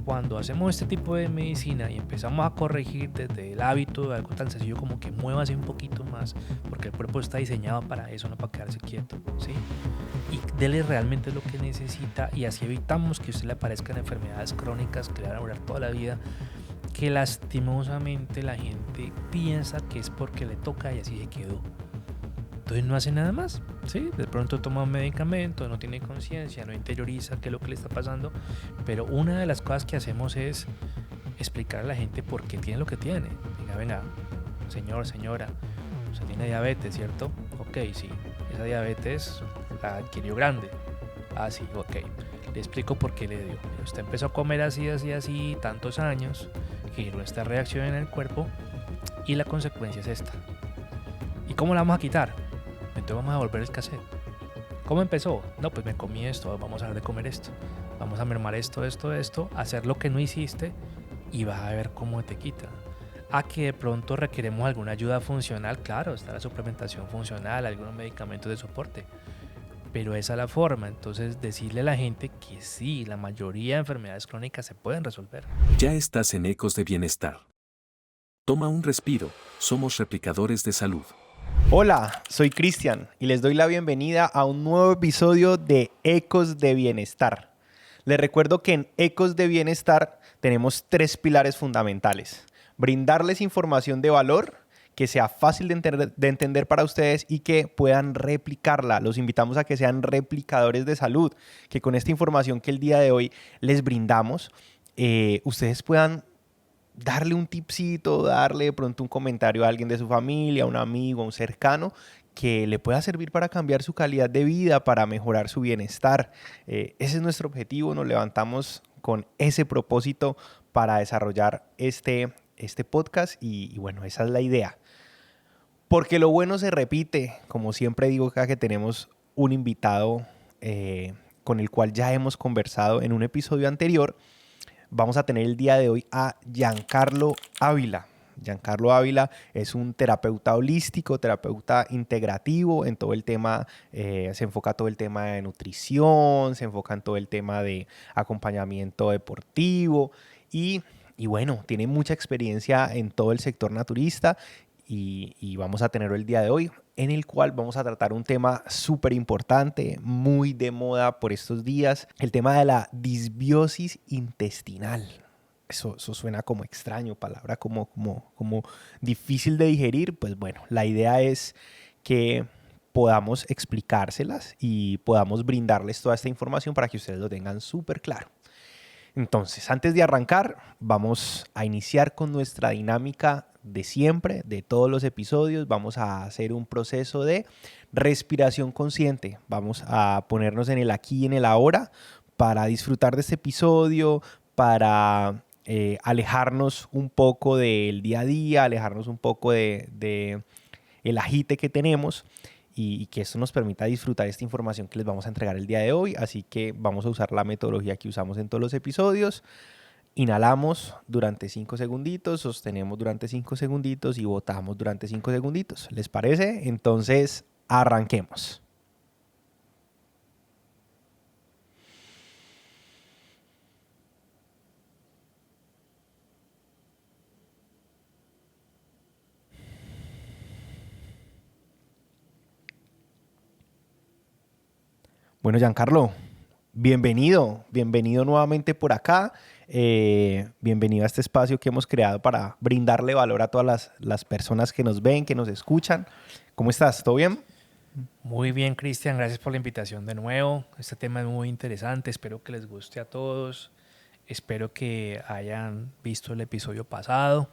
cuando hacemos este tipo de medicina y empezamos a corregir desde el hábito de algo tan sencillo como que muévase un poquito más, porque el cuerpo está diseñado para eso, no para quedarse quieto, ¿sí? Y dele realmente lo que necesita, y así evitamos que a usted le aparezcan enfermedades crónicas que le van a durar toda la vida, que lastimosamente la gente piensa que es porque le toca y así se quedó. Entonces no hace nada más, ¿sí? De pronto toma un medicamento, no tiene conciencia, no interioriza qué es lo que le está pasando, pero una de las cosas que hacemos es explicar a la gente por qué tiene lo que tiene. Venga, señor, señora, usted tiene diabetes, ¿cierto? Ok, sí, esa diabetes la adquirió grande. Ah, sí, ok. Le explico por qué le dio. Usted empezó a comer así, tantos años, generó esta reacción en el cuerpo y la consecuencia es esta. ¿Y cómo la vamos a quitar? Entonces vamos a devolver el cassette. ¿Cómo empezó? No, pues me comí esto, vamos a dejar de comer esto. Vamos a mermar esto, hacer lo que no hiciste y vas a ver cómo te quita. A que de pronto requeremos alguna ayuda funcional, claro, está la suplementación funcional, algunos medicamentos de soporte. Pero esa es la forma, entonces decirle a la gente que sí, la mayoría de enfermedades crónicas se pueden resolver. Ya estás en Ecos de Bienestar. Toma un respiro, somos replicadores de salud. Hola, soy Cristian y les doy la bienvenida a un nuevo episodio de Ecos de Bienestar. Les recuerdo que en Ecos de Bienestar tenemos 3 pilares fundamentales. Brindarles información de valor, que sea fácil de entender para ustedes y que puedan replicarla. Los invitamos a que sean replicadores de salud, que con esta información que el día de hoy les brindamos, ustedes puedan darle un tipcito, darle de pronto un comentario a alguien de su familia, a un amigo, a un cercano, que le pueda servir para cambiar su calidad de vida, para mejorar su bienestar. Ese es nuestro objetivo, nos levantamos con ese propósito para desarrollar este podcast y bueno, esa es la idea. Porque lo bueno se repite, como siempre digo acá que tenemos un invitado con el cual ya hemos conversado en un episodio anterior. Vamos a tener el día de hoy a Giancarlo Ávila. Giancarlo Ávila es un terapeuta holístico, terapeuta integrativo en todo el tema, se enfoca todo el tema de nutrición, se enfoca en todo el tema de acompañamiento deportivo y bueno, tiene mucha experiencia en todo el sector naturista y vamos a tenerlo el día de hoy, en el cual vamos a tratar un tema súper importante, muy de moda por estos días, el tema de la disbiosis intestinal. Eso suena como extraño, palabra como difícil de digerir. Pues bueno, la idea es que podamos explicárselas y podamos brindarles toda esta información para que ustedes lo tengan súper claro. Entonces, antes de arrancar, vamos a iniciar con nuestra dinámica de siempre, de todos los episodios. Vamos a hacer un proceso de respiración consciente. Vamos a ponernos en el aquí y en el ahora para disfrutar de este episodio, para alejarnos un poco del día a día, alejarnos un poco de el agite que tenemos y que esto nos permita disfrutar esta información que les vamos a entregar el día de hoy. Así que vamos a usar la metodología que usamos en todos los episodios. Inhalamos durante 5 segunditos, sostenemos durante 5 segunditos y botamos durante 5 segunditos. ¿Les parece? Entonces, arranquemos. Bueno, Giancarlo, bienvenido nuevamente por acá. Bienvenido a este espacio que hemos creado para brindarle valor a todas las personas que nos ven, que nos escuchan. ¿Cómo estás? ¿Todo bien? Muy bien, Cristian, gracias por la invitación de nuevo. Este tema es muy interesante, espero que les guste a todos. Espero que hayan visto el episodio pasado.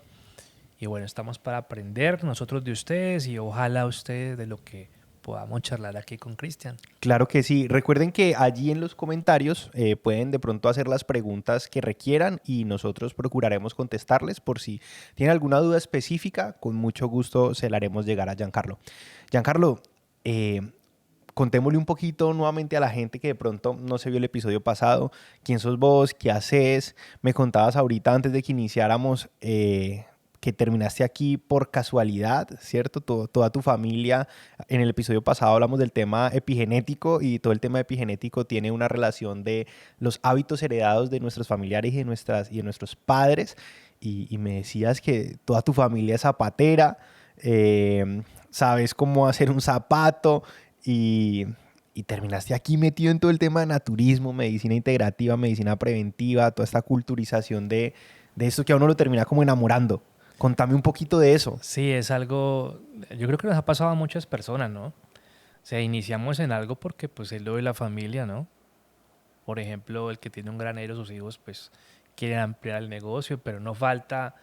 Y bueno, estamos para aprender nosotros de ustedes y ojalá ustedes de lo que podamos charlar aquí con Cristian. Claro que sí. Recuerden que allí en los comentarios pueden de pronto hacer las preguntas que requieran y nosotros procuraremos contestarles. Por si tienen alguna duda específica, con mucho gusto se la haremos llegar a Giancarlo. Giancarlo, contémosle un poquito nuevamente a la gente que de pronto no se vio el episodio pasado. ¿Quién sos vos? ¿Qué haces? Me contabas ahorita antes de que iniciáramos que terminaste aquí por casualidad, ¿cierto? Toda tu familia, en el episodio pasado hablamos del tema epigenético y todo el tema epigenético tiene una relación de los hábitos heredados de nuestros familiares y de nuestros padres. Y me decías que toda tu familia es zapatera, sabes cómo hacer un zapato y terminaste aquí metido en todo el tema de naturismo, medicina integrativa, medicina preventiva, toda esta culturización de esto que a uno lo termina como enamorando. Contame un poquito de eso. Sí, es algo, yo creo que nos ha pasado a muchas personas, ¿no? O sea, iniciamos en algo porque pues es lo de la familia, ¿no? Por ejemplo, el que tiene un granero, sus hijos pues quieren ampliar el negocio, pero no falta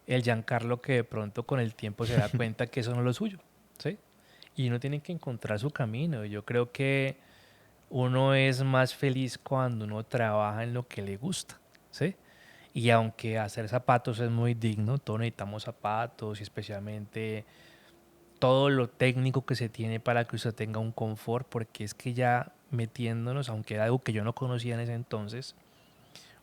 el Giancarlo que de pronto con el tiempo se da cuenta que eso no es lo suyo, ¿sí? Y uno tiene que encontrar su camino. Yo creo que uno es más feliz cuando uno trabaja en lo que le gusta, ¿sí? Y aunque hacer zapatos es muy digno, todos necesitamos zapatos y especialmente todo lo técnico que se tiene para que usted tenga un confort, porque es que ya metiéndonos, aunque era algo que yo no conocía en ese entonces,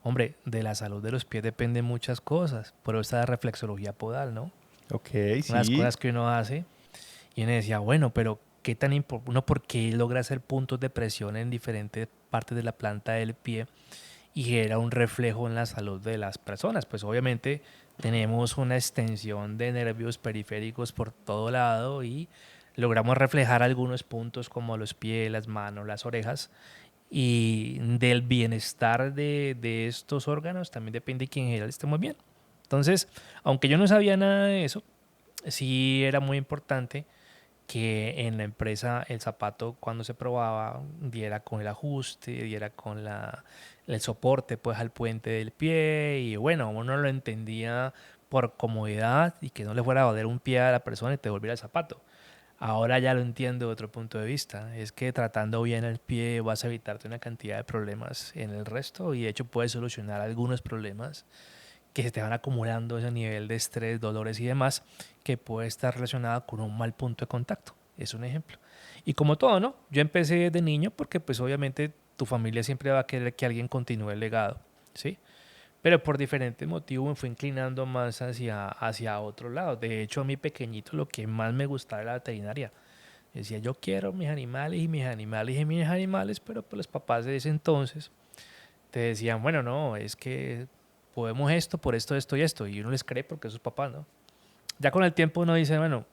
hombre, de la salud de los pies dependen muchas cosas, por eso está la reflexología podal, ¿no? Ok, Una de las sí. cosas que uno hace y uno decía, bueno, pero ¿qué tan uno por qué logra hacer puntos de presión en diferentes partes de la planta del pie y era un reflejo en la salud de las personas? Pues obviamente tenemos una extensión de nervios periféricos por todo lado y logramos reflejar algunos puntos como los pies, las manos, las orejas y del bienestar de estos órganos también depende que en general estemos bien. Entonces, aunque yo no sabía nada de eso, sí era muy importante que en la empresa el zapato cuando se probaba diera con el ajuste, diera con el soporte pues al puente del pie y bueno, uno lo entendía por comodidad y que no le fuera a valer un pie a la persona y te volviera el zapato. Ahora ya lo entiendo de otro punto de vista, es que tratando bien el pie vas a evitarte una cantidad de problemas en el resto y de hecho puedes solucionar algunos problemas que se te van acumulando ese nivel de estrés, dolores y demás, que puede estar relacionado con un mal punto de contacto. Es un ejemplo. Y como todo, ¿no? Yo empecé desde niño porque pues obviamente tu familia siempre va a querer que alguien continúe el legado, ¿sí? Pero por diferentes motivos me fui inclinando más hacia otro lado. De hecho, a mí pequeñito lo que más me gustaba era la veterinaria. Decía, yo quiero mis animales y mis animales y mis animales, pero pues los papás de ese entonces te decían, bueno, no, es que podemos esto por esto, esto y esto. Y uno les cree porque es sus papás, ¿no? Ya con el tiempo uno dice, bueno,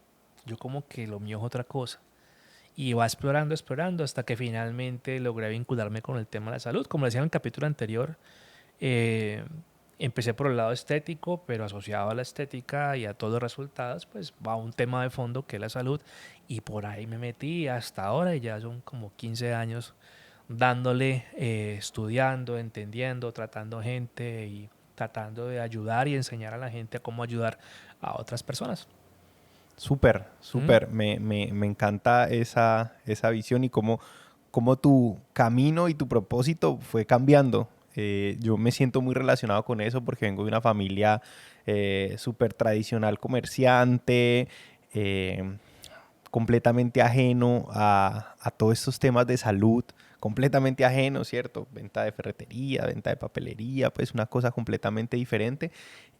yo como que lo mío es otra cosa. Y va explorando, explorando, hasta que finalmente logré vincularme con el tema de la salud. Como decía en el capítulo anterior, eh, empecé por el lado estético, pero asociado a la estética y a todos los resultados, pues va un tema de fondo que es la salud. Y por ahí me metí hasta ahora y ya son como 15 años dándole, estudiando, entendiendo, tratando gente y tratando de ayudar y enseñar a la gente a cómo ayudar a otras personas. Súper, ¿Mm? súper. Me encanta esa visión y cómo tu camino y tu propósito fue cambiando. Yo me siento muy relacionado con eso porque vengo de una familia súper tradicional comerciante, eh, completamente ajeno a todos estos temas de salud, completamente ajeno, ¿cierto? Venta de ferretería, venta de papelería, pues una cosa completamente diferente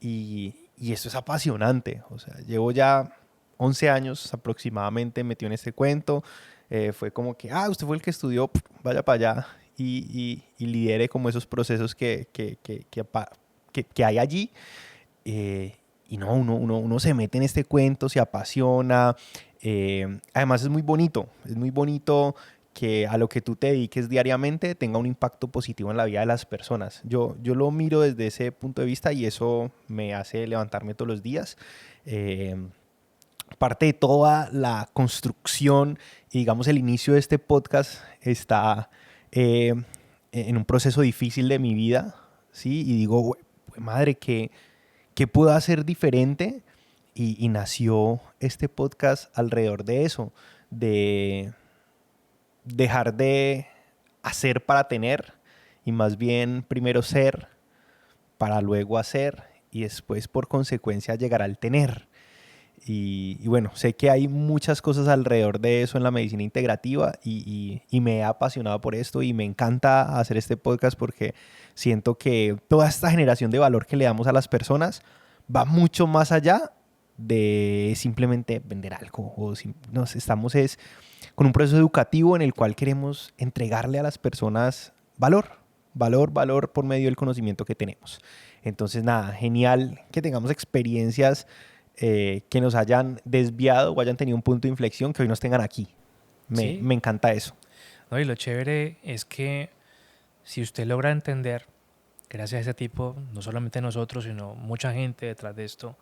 y eso es apasionante. O sea, llevo ya 11 años aproximadamente metido en este cuento. Fue como que, usted fue el que estudió, vaya para allá y lidere como esos procesos que hay allí. Y no, uno se mete en este cuento, se apasiona. Además es muy bonito que a lo que tú te dediques diariamente tenga un impacto positivo en la vida de las personas. Yo lo miro desde ese punto de vista y eso me hace levantarme todos los días. Eh, Parte de toda la construcción y digamos el inicio de este podcast está eh, en un proceso difícil de mi vida, ¿sí? Y digo, madre, ¿qué puedo hacer diferente? Y nació este podcast alrededor de eso, de dejar de hacer para tener y más bien primero ser para luego hacer y después por consecuencia llegar al tener. Y bueno, sé que hay muchas cosas alrededor de eso en la medicina integrativa y me he apasionado por esto y me encanta hacer este podcast porque siento que toda esta generación de valor que le damos a las personas va mucho más allá de simplemente vender algo. Nos estamos con un proceso educativo en el cual queremos entregarle a las personas valor por medio del conocimiento que tenemos. Entonces, nada, genial que tengamos experiencias que nos hayan desviado o hayan tenido un punto de inflexión que hoy nos tengan aquí. Sí, Me encanta eso. ¿no? Y lo chévere es que si usted logra entender, gracias a ese tipo, no solamente nosotros, sino mucha gente detrás de esto,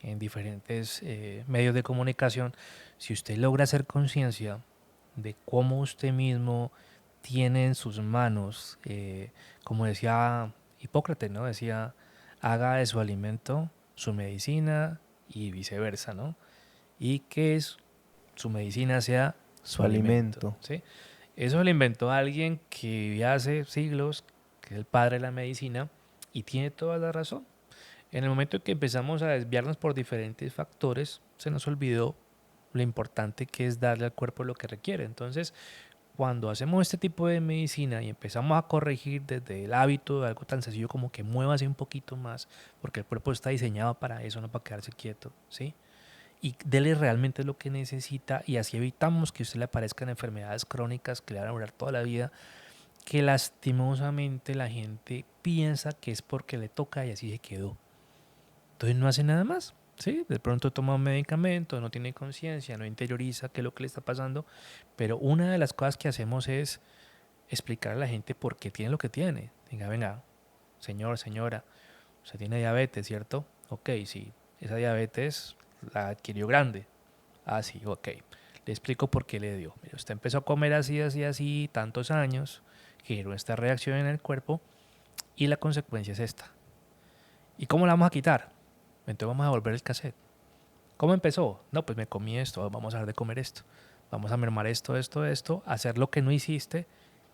en diferentes medios de comunicación, si usted logra hacer conciencia de cómo usted mismo tiene en sus manos, como decía Hipócrates, ¿no? Decía, haga de su alimento su medicina y viceversa, ¿no? Y que su medicina sea su Su alimento, alimento. ¿sí? Eso lo inventó alguien que vivía hace siglos, que es el padre de la medicina, y tiene toda la razón. En el momento en que empezamos a desviarnos por diferentes factores, se nos olvidó lo importante que es darle al cuerpo lo que requiere. Entonces, cuando hacemos este tipo de medicina y empezamos a corregir desde el hábito de algo tan sencillo como que muévase un poquito más, porque el cuerpo está diseñado para eso, no para quedarse quieto, ¿sí? Y dele realmente lo que necesita y así evitamos que a usted le aparezcan enfermedades crónicas que le van a durar toda la vida, que lastimosamente la gente piensa que es porque le toca y así se quedó. Entonces no hace nada más, ¿sí? De pronto toma un medicamento, no tiene conciencia, no interioriza qué es lo que le está pasando, pero una de las cosas que hacemos es explicar a la gente por qué tiene lo que tiene. Venga, venga, señor, señora, usted tiene diabetes, ¿cierto? Ok, sí, esa diabetes la adquirió grande. Ah, sí, ok. Le explico por qué le dio. Mira, usted empezó a comer así, así, así, tantos años, generó esta reacción en el cuerpo y la consecuencia es esta. ¿Y cómo la vamos a quitar? Entonces vamos a volver el cassette. ¿Cómo empezó? No, pues me comí esto, vamos a dejar de comer esto. Vamos a mermar esto, hacer lo que no hiciste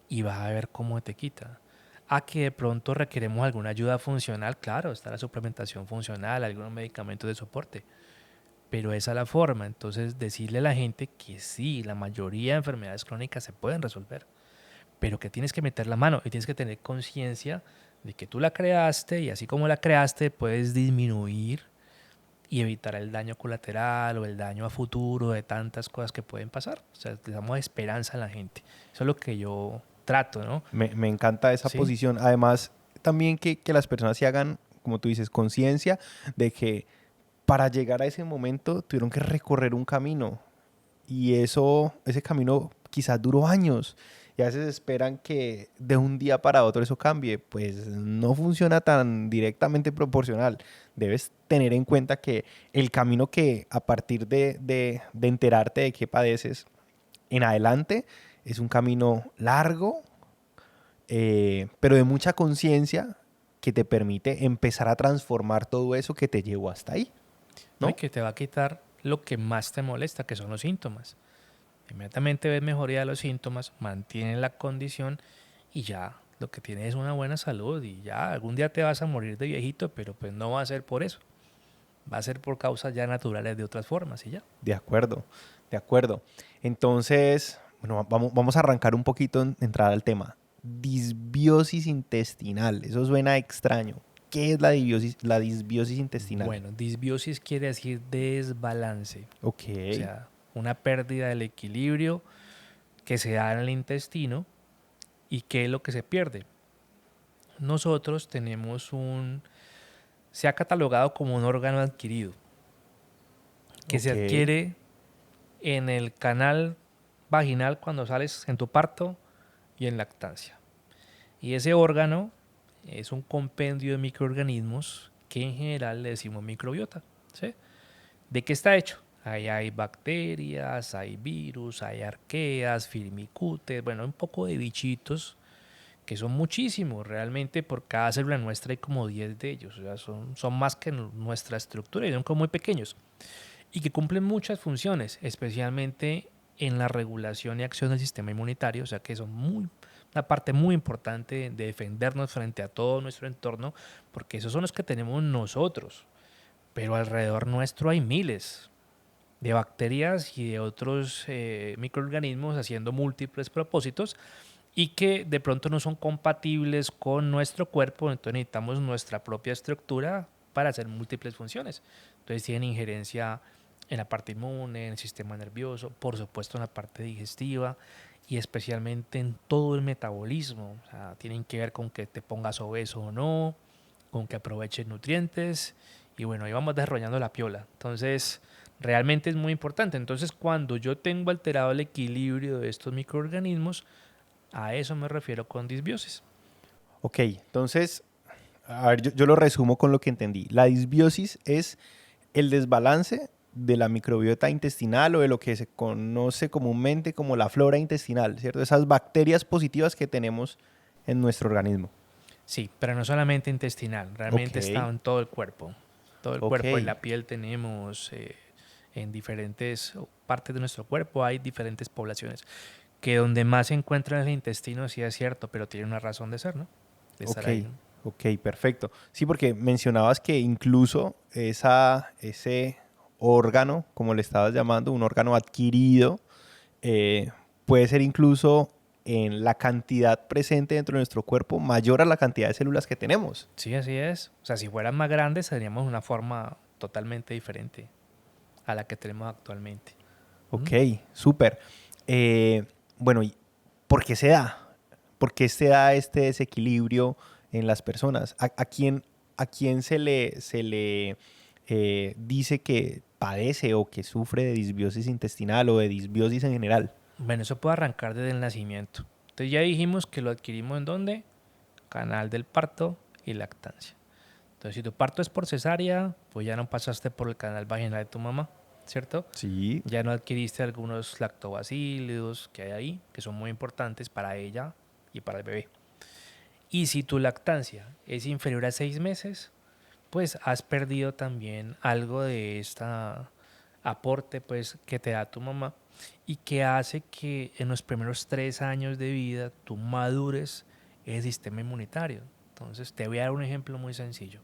y vas a ver cómo te quita. A que de pronto requeremos alguna ayuda funcional, claro, está la suplementación funcional, algunos medicamentos de soporte, pero esa es la forma. Entonces decirle a la gente que sí, la mayoría de enfermedades crónicas se pueden resolver, pero que tienes que meter la mano y tienes que tener conciencia de que tú la creaste y así como la creaste puedes disminuir y evitar el daño colateral o el daño a futuro de tantas cosas que pueden pasar. O sea, le damos esperanza a la gente. Eso es lo que yo trato, ¿no? Me encanta esa Sí, posición. Además, también que las personas se hagan, como tú dices, conciencia de que para llegar a ese momento tuvieron que recorrer un camino. Y ese camino quizás duró años. Y a veces esperan que de un día para otro eso cambie. Pues no funciona tan directamente proporcional. Debes tener en cuenta que el camino que a partir de enterarte de qué padeces en adelante es un camino largo, pero de mucha conciencia que te permite empezar a transformar todo eso que te llevó hasta ahí, ¿no? Y ¿no? que te va a quitar lo que más te molesta, que son los síntomas. Inmediatamente ves mejoría de los síntomas, mantienes la condición y ya lo que tienes es una buena salud y ya algún día te vas a morir de viejito, pero pues no va a ser por eso. Va a ser por causas ya naturales de otras formas y ya. De acuerdo, de acuerdo. Entonces, bueno, vamos a arrancar un poquito en entrada al tema. Disbiosis intestinal. Eso suena extraño. ¿Qué es la disbiosis intestinal? Bueno, disbiosis quiere decir desbalance, Ok, o sea, una pérdida del equilibrio que se da en el intestino y qué es lo que se pierde. Nosotros tenemos se ha catalogado como un órgano adquirido que se ok, adquiere en el canal vaginal cuando sales en tu parto y en lactancia. Y ese órgano es un compendio de microorganismos que en general le decimos microbiota, ¿sí? ¿De qué está hecho? Ahí hay bacterias, hay virus, hay arqueas, firmicutes, bueno, un poco de bichitos que son muchísimos. Realmente por cada célula nuestra hay como 10 de ellos. O sea, son más que nuestra estructura y son como muy pequeños. Y que cumplen muchas funciones, especialmente en la regulación y acción del sistema inmunitario. O sea, que son una parte muy importante de defendernos frente a todo nuestro entorno, porque esos son los que tenemos nosotros. Pero alrededor nuestro hay miles de bacterias y de otros microorganismos haciendo múltiples propósitos y que de pronto no son compatibles con nuestro cuerpo, entonces necesitamos nuestra propia estructura para hacer múltiples funciones. Entonces tienen injerencia en la parte inmune, en el sistema nervioso, por supuesto en la parte digestiva y especialmente en todo el metabolismo. O sea, tienen que ver con que te pongas obeso o no, con que aproveches nutrientes y bueno, ahí vamos desarrollando la piola. Entonces, realmente es muy importante. Entonces, cuando yo tengo alterado el equilibrio de estos microorganismos, a eso me refiero con disbiosis. Ok, entonces, a ver, yo lo resumo con lo que entendí. La disbiosis es el desbalance de la microbiota intestinal o de lo que se conoce comúnmente como la flora intestinal, ¿cierto? Esas bacterias positivas que tenemos en nuestro organismo. Sí, pero no solamente intestinal, Ok, realmente está en todo el cuerpo. Todo el ok, cuerpo, en la piel tenemos, en diferentes partes de nuestro cuerpo hay diferentes poblaciones. Que donde más se encuentra en el intestino, sí es cierto, pero tiene una razón de ser, ¿no? De estar ok, ahí, ¿no? ok, perfecto. Sí, porque mencionabas que incluso ese órgano, como le estabas llamando, un órgano adquirido, eh, puede ser incluso en la cantidad presente dentro de nuestro cuerpo mayor a la cantidad de células que tenemos. Sí, así es. O sea, si fueran más grandes, seríamos una forma totalmente diferente a la que tenemos actualmente. ¿Mm? Ok, súper. Eh, bueno, ¿y por qué se da? ¿Por qué se da este desequilibrio en las personas? ¿A quién se le dice que padece o que sufre de disbiosis intestinal o de disbiosis en general? Bueno, eso puede arrancar desde el nacimiento. Entonces ya dijimos que lo adquirimos en dónde? Canal del parto y lactancia. Entonces, si tu parto es por cesárea, pues ya no pasaste por el canal vaginal de tu mamá, ¿cierto? Sí. Ya no adquiriste algunos lactobacílidos que hay ahí, que son muy importantes para ella y para el bebé. Y si tu lactancia es inferior a 6 meses, pues has perdido también algo de esta aporte pues que te da tu mamá y que hace que en los primeros 3 años de vida tú madures el sistema inmunitario. Entonces te voy a dar un ejemplo muy sencillo.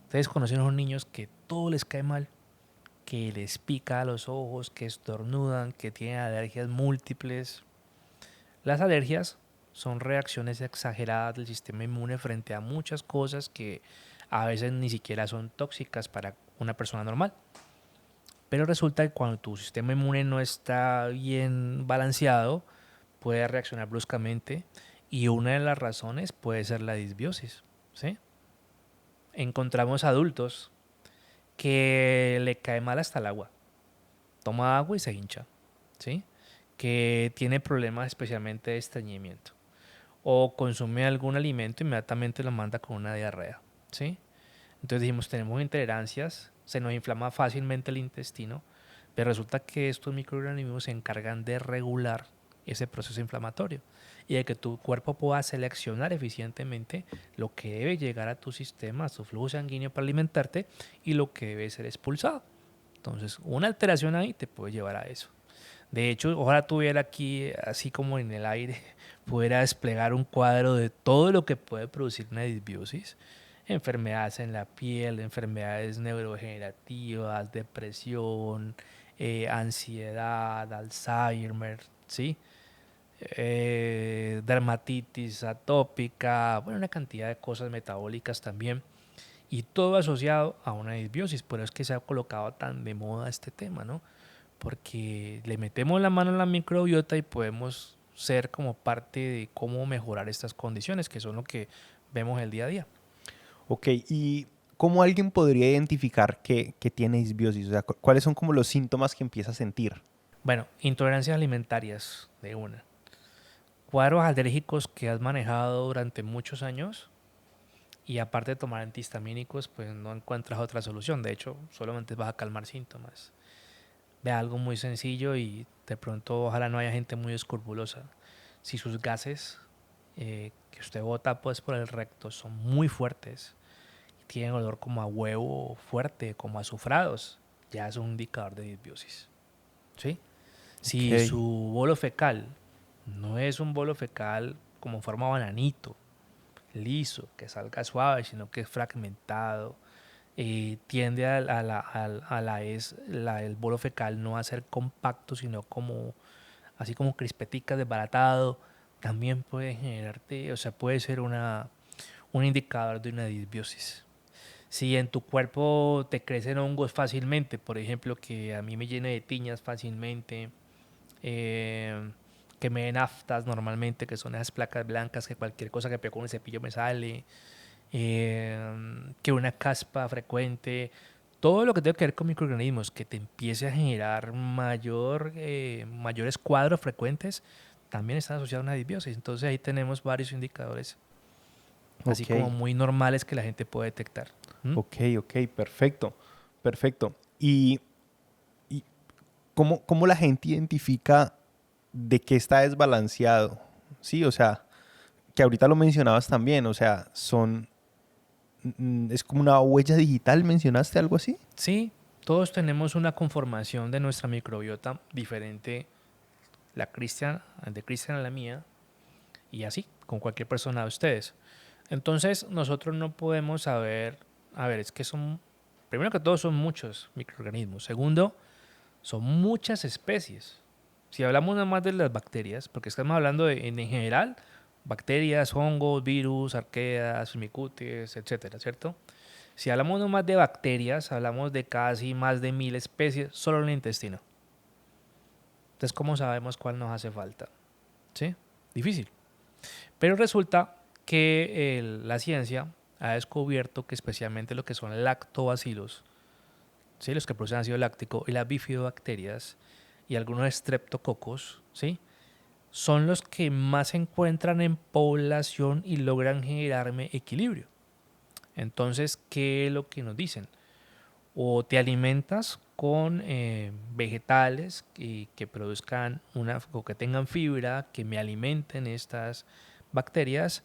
Ustedes conocen a unos niños que todo les cae mal, que les pica a los ojos, que estornudan, que tienen alergias múltiples. Las alergias son reacciones exageradas del sistema inmune frente a muchas cosas que a veces ni siquiera son tóxicas para una persona normal. Pero resulta que cuando tu sistema inmune no está bien balanceado, puede reaccionar bruscamente y una de las razones puede ser la disbiosis. ¿Sí? Encontramos adultos que le cae mal hasta el agua. Toma agua y se hincha. ¿Sí? Que tiene problemas especialmente de estreñimiento. O consume algún alimento y inmediatamente lo manda con una diarrea. ¿Sí? Entonces dijimos, tenemos intolerancias, se nos inflama fácilmente el intestino, pero resulta que estos microorganismos se encargan de regular ese proceso inflamatorio y de que tu cuerpo pueda seleccionar eficientemente lo que debe llegar a tu sistema, a tu flujo sanguíneo para alimentarte y lo que debe ser expulsado. Entonces, una alteración ahí te puede llevar a eso. De hecho, ojalá tuviera aquí, así como en el aire, pudiera desplegar un cuadro de todo lo que puede producir una disbiosis. Enfermedades en la piel, enfermedades neurodegenerativas, depresión, ansiedad, Alzheimer, ¿sí? Dermatitis atópica, bueno, una cantidad de cosas metabólicas también. Y todo asociado a una disbiosis. Por eso es que se ha colocado tan de moda este tema, ¿no? Porque le metemos la mano en la microbiota y podemos ser como parte de cómo mejorar estas condiciones, que son lo que vemos el día a día. Ok, ¿y cómo alguien podría identificar que tiene disbiosis? O sea, ¿cuáles son como los síntomas que empieza a sentir? Bueno, intolerancias alimentarias de una. Cuadros alérgicos que has manejado durante muchos años y aparte de tomar antihistamínicos, pues no encuentras otra solución. De hecho, solamente vas a calmar síntomas. Ve algo muy sencillo y de pronto ojalá no haya gente muy escrupulosa. Si sus gases que usted bota pues por el recto son muy fuertes y tienen olor como a huevo fuerte, como a azufrados, ya es un indicador de disbiosis. ¿Sí? Si Ok, su bolo fecal no es un bolo fecal como forma bananito, liso, que salga suave, sino que es fragmentado, tiende el bolo fecal no a ser compacto, sino como así como crispetica, desbaratado, también puede generarte, o sea, puede ser un indicador de una disbiosis. Si en tu cuerpo te crecen hongos fácilmente, por ejemplo, que a mí me llene de tiñas fácilmente, eh, que me den aftas normalmente, que son esas placas blancas que cualquier cosa que pego con el cepillo me sale, que una caspa frecuente, todo lo que tenga que ver con microorganismos que te empiece a generar mayores cuadros frecuentes, también están asociados a una disbiosis. Entonces ahí tenemos varios indicadores, así como Ok, muy normales que la gente puede detectar. ¿Mm? ok, perfecto, perfecto. ¿Y cómo la gente identifica de qué está desbalanceado? Sí, o sea, que ahorita lo mencionabas también, o sea, es como una huella digital, ¿mencionaste algo así? Sí, todos tenemos una conformación de nuestra microbiota diferente, la Cristian, de Cristian a la mía, y así, con cualquier persona de ustedes. Entonces, nosotros no podemos saber, a ver, es que son, primero que todo, son muchos microorganismos. Segundo, son muchas especies. Si hablamos nada más de las bacterias, porque estamos hablando en general, bacterias, hongos, virus, arqueas, micutes, etcétera, ¿cierto? Si hablamos nomás de bacterias, hablamos de casi más de 1000 especies solo en el intestino. Entonces, ¿cómo sabemos cuál nos hace falta? ¿Sí? Difícil. Pero resulta que la ciencia ha descubierto que especialmente lo que son lactobacilos, ¿sí? Los que producen ácido láctico, y las bifidobacterias y algunos estreptococos, ¿sí? Son los que más se encuentran en población y logran generarme equilibrio. Entonces, ¿qué es lo que nos dicen? O te alimentas con vegetales que produzcan o que tengan fibra, que me alimenten estas bacterias,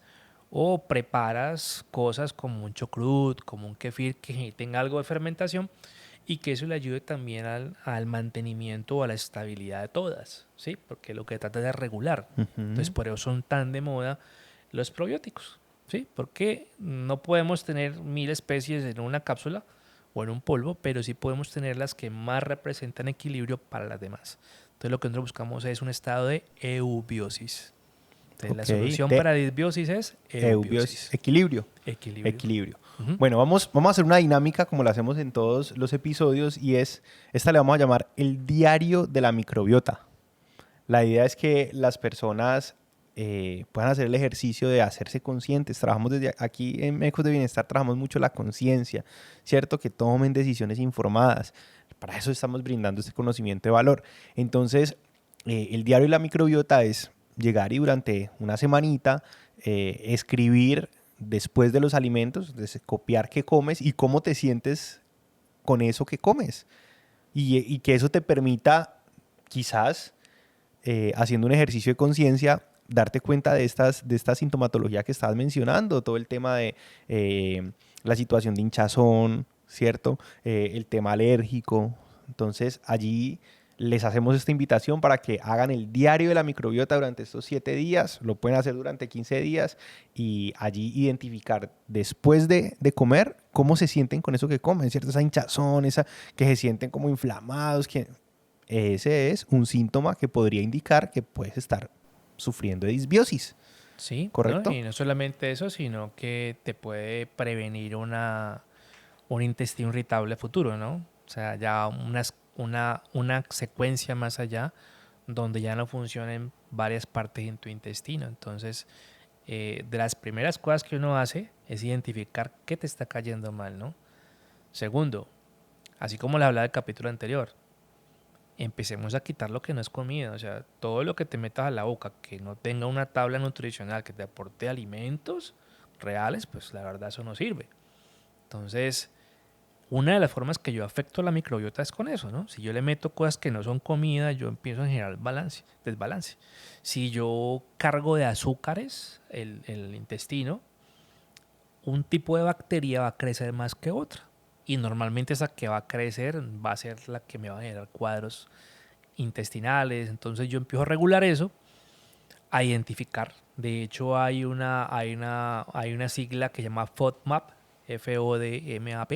o preparas cosas como un chucrut, como un kefir que tenga algo de fermentación y que eso le ayude también al mantenimiento o a la estabilidad de todas, ¿sí? Porque lo que trata es de regular. Entonces, Ujú. por eso son tan de moda los probióticos, ¿sí? Porque no podemos tener 1000 especies en una cápsula o en un polvo, pero sí podemos tener las que más representan equilibrio para las demás. Entonces, lo que nosotros buscamos es un estado de eubiosis. Entonces, la Ok, solución de para disbiosis es eubiosis, eubiosis, equilibrio. equilibrio. Equilibrio. Ujú. Bueno, vamos a hacer una dinámica como la hacemos en todos los episodios y esta le vamos a llamar el diario de la microbiota. La idea es que las personas puedan hacer el ejercicio de hacerse conscientes. Trabajamos desde aquí en Ecos de Bienestar, trabajamos mucho la conciencia, ¿cierto? Que tomen decisiones informadas. Para eso estamos brindando este conocimiento de valor. Entonces, el diario de la microbiota es llegar y durante una semanita escribir después de los alimentos, copiar qué comes y cómo te sientes con eso que comes. Y que eso te permita, quizás, haciendo un ejercicio de conciencia, darte cuenta de esta sintomatología que estabas mencionando, todo el tema de la situación de hinchazón, ¿cierto? El tema alérgico. Entonces, allí les hacemos esta invitación para que hagan el diario de la microbiota durante estos 7 días, lo pueden hacer durante 15 días y allí identificar después de comer cómo se sienten con eso que comen, ¿cierto? Esa hinchazón, esa que se sienten como inflamados, que ese es un síntoma que podría indicar que puedes estar sufriendo de disbiosis, Sí, ¿no? ¿correcto? Y no solamente eso, sino que te puede prevenir un intestino irritable futuro, ¿no? O sea, ya una secuencia más allá donde ya no funcionen varias partes en tu intestino. Entonces, de las primeras cosas que uno hace es identificar qué te está cayendo mal, ¿no? Segundo, así como le hablaba del capítulo anterior, empecemos a quitar lo que no es comida, o sea, todo lo que te metas a la boca que no tenga una tabla nutricional que te aporte alimentos reales, pues la verdad eso no sirve. Entonces, una de las formas que yo afecto a la microbiota es con eso, ¿no? Si yo le meto cosas que no son comida, yo empiezo a generar desbalance. Si yo cargo de azúcares el intestino, un tipo de bacteria va a crecer más que otra. Y normalmente esa que va a crecer va a ser la que me va a generar cuadros intestinales. Entonces yo empiezo a regular eso, a identificar. De hecho, hay una sigla que se llama FODMAP, FODMAP.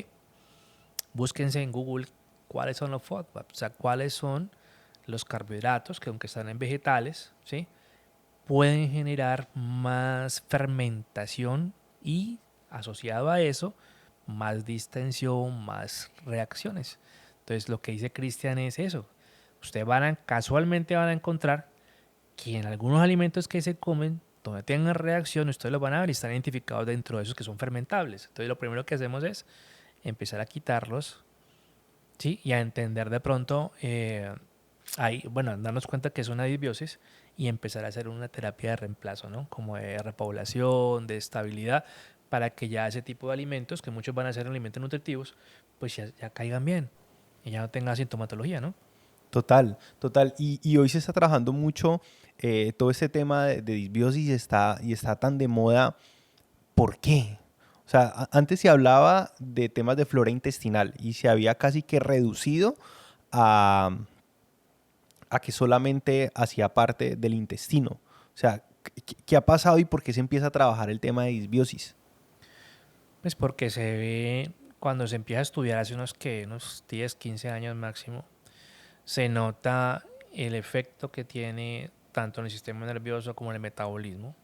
Búsquense en Google cuáles son los FODMAP, o sea, cuáles son los carbohidratos que aunque están en vegetales, ¿sí? Pueden generar más fermentación y asociado a eso más distensión, más reacciones. Entonces lo que dice Cristian es eso. Ustedes casualmente van a encontrar que en algunos alimentos que se comen, donde tengan reacción, ustedes los van a ver y están identificados dentro de esos que son fermentables. Entonces lo primero que hacemos es empezar a quitarlos, ¿sí? Y a entender de pronto, darnos cuenta que es una disbiosis y empezar a hacer una terapia de reemplazo, ¿no? Como de repoblación, de estabilidad, para que ya ese tipo de alimentos, que muchos van a ser alimentos nutritivos, pues ya caigan bien y ya no tenga sintomatología, ¿no? Total, total. Y hoy se está trabajando mucho todo este tema de disbiosis y está tan de moda. ¿Por qué? O sea, antes se hablaba de temas de flora intestinal y se había casi que reducido a, a que solamente hacía parte del intestino. O sea, ¿qué ha pasado y por qué se empieza a trabajar el tema de disbiosis? Pues porque se ve, cuando se empieza a estudiar hace unos 10, 15 años máximo, se nota el efecto que tiene tanto en el sistema nervioso como en el metabolismo.